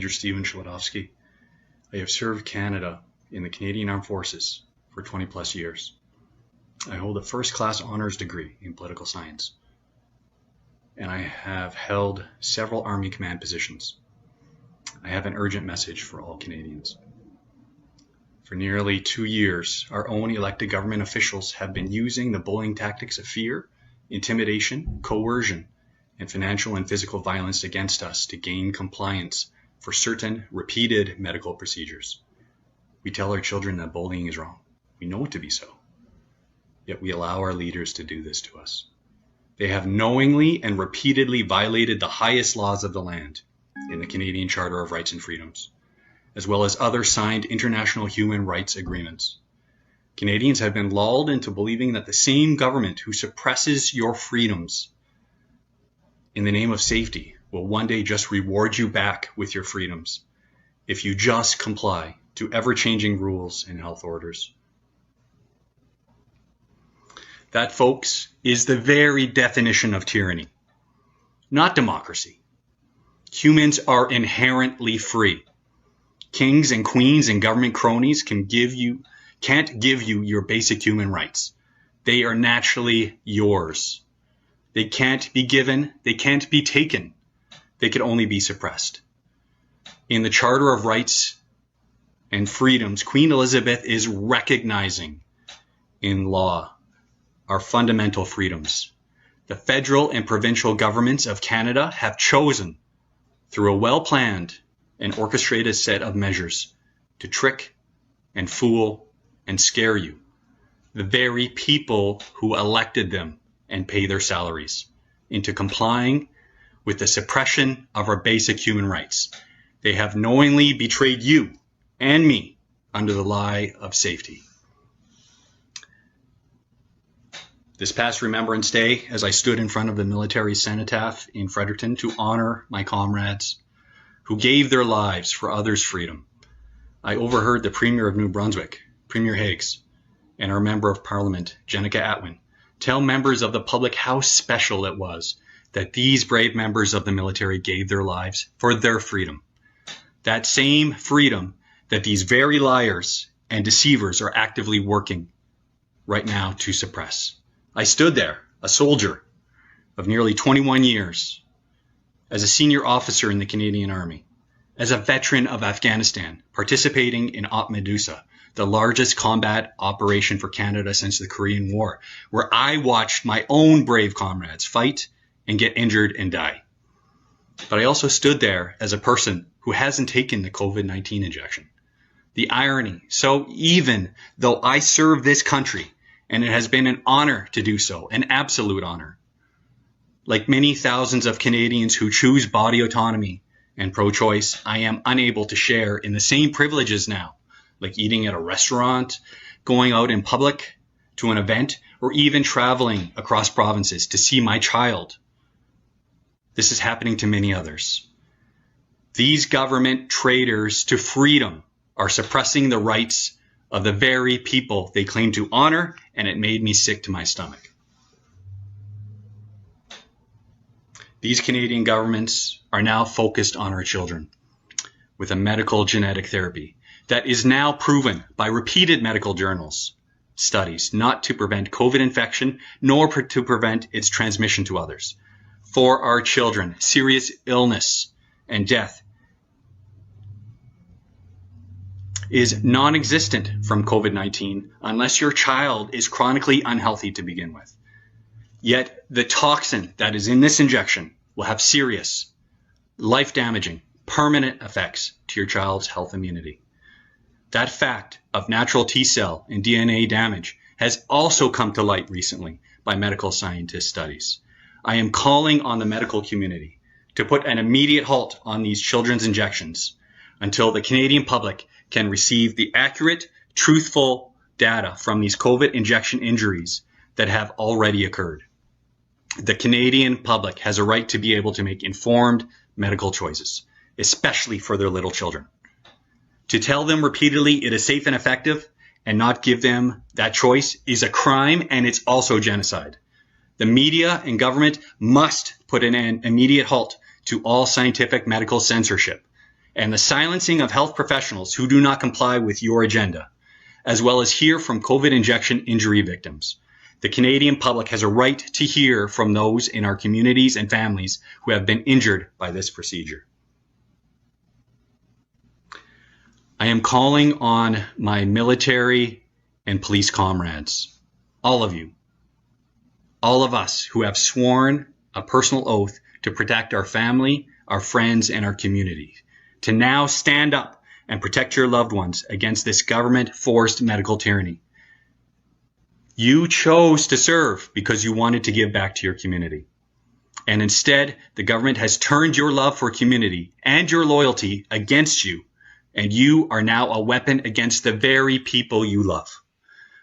Major Stephen CHLEDOWKSI. I have served Canada in the Canadian Armed Forces for 20 plus years. I hold a first-class honors degree in political science, and I have held several Army command positions. I have an urgent message for all Canadians. For nearly 2 years, our own elected government officials have been using the bullying tactics of fear, intimidation, coercion, and financial and physical violence against us to gain compliance for certain repeated medical procedures. We tell our children that bullying is wrong. We know it to be so. Yet we allow our leaders to do this to us. They have knowingly and repeatedly violated the highest laws of the land in the Canadian Charter of Rights and Freedoms, as well as other signed international human rights agreements. Canadians have been lulled into believing that the same government who suppresses your freedoms in the name of safety will one day just reward you back with your freedoms if you just comply to ever-changing rules and health orders. That, folks, is the very definition of tyranny, not democracy. Humans are inherently free. Kings and queens and government cronies can't give you your basic human rights. They are naturally yours. They can't be given, they can't be taken. They can only be suppressed. In the Charter of Rights and Freedoms, Queen Elizabeth is recognizing in law our fundamental freedoms. The federal and provincial governments of Canada have chosen, through a well-planned and orchestrated set of measures, to trick and fool and scare you, the very people who elected them and pay their salaries, into complying with the suppression of our basic human rights. They have knowingly betrayed you and me under the lie of safety. This past Remembrance Day, as I stood in front of the military cenotaph in Fredericton to honor my comrades who gave their lives for others' freedom, I overheard the Premier of New Brunswick, Premier Higgs, and our Member of Parliament, Jenica Atwin, tell members of the public how special it was that these brave members of the military gave their lives for their freedom. That same freedom that these very liars and deceivers are actively working right now to suppress. I stood there, a soldier of nearly 21 years, as a senior officer in the Canadian Army, as a veteran of Afghanistan, participating in Op Medusa, the largest combat operation for Canada since the Korean War, where I watched my own brave comrades fight and get injured and die. But I also stood there as a person who hasn't taken the COVID-19 injection. The irony, so even though I serve this country, and it has been an honor to do so, an absolute honor, like many thousands of Canadians who choose body autonomy and pro-choice, I am unable to share in the same privileges now, like eating at a restaurant, going out in public to an event, or even traveling across provinces to see my child. This is happening to many others. These government traitors to freedom are suppressing the rights of the very people they claim to honor, and it made me sick to my stomach. These Canadian governments are now focused on our children with a medical genetic therapy that is now proven by repeated medical journals studies not to prevent COVID infection nor to prevent its transmission to others. For our children, serious illness and death is non-existent from COVID-19 unless your child is chronically unhealthy to begin with. Yet the toxin that is in this injection will have serious, life-damaging, permanent effects to your child's health immunity. That fact of natural T-cell and DNA damage has also come to light recently by medical scientist studies. I am calling on the medical community to put an immediate halt on these children's injections until the Canadian public can receive the accurate, truthful data from these COVID injection injuries that have already occurred. The Canadian public has a right to be able to make informed medical choices, especially for their little children. To tell them repeatedly it is safe and effective and not give them that choice is a crime, and it's also genocide. The media and government must put an immediate halt to all scientific medical censorship and the silencing of health professionals who do not comply with your agenda, as well as hear from COVID injection injury victims. The Canadian public has a right to hear from those in our communities and families who have been injured by this procedure. I am calling on my military and police comrades, all of you, all of us who have sworn a personal oath to protect our family, our friends, and our community, to now stand up and protect your loved ones against this government-forced medical tyranny. You chose to serve because you wanted to give back to your community. And instead, the government has turned your love for community and your loyalty against you, and you are now a weapon against the very people you love.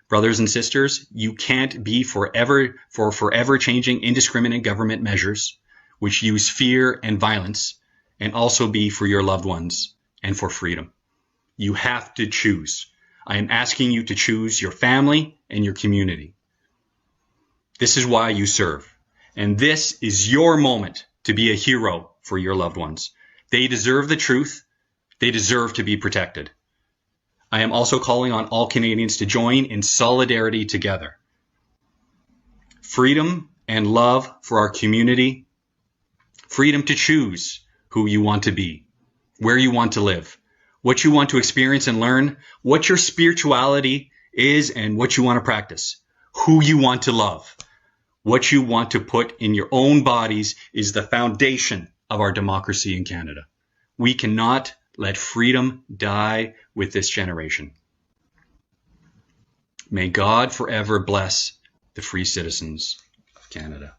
Brothers and sisters, you can't be forever changing indiscriminate government measures which use fear and violence, and also be for your loved ones and for freedom. You have to choose. I am asking you to choose your family and your community. This is why you serve. And this is your moment to be a hero for your loved ones. They deserve the truth. They deserve to be protected. I am also calling on all Canadians to join in solidarity together. Freedom and love for our community. Freedom to choose who you want to be, where you want to live, what you want to experience and learn, what your spirituality is and what you want to practice, who you want to love, what you want to put in your own bodies is the foundation of our democracy in Canada. We cannot let freedom die with this generation. May God forever bless the free citizens of Canada.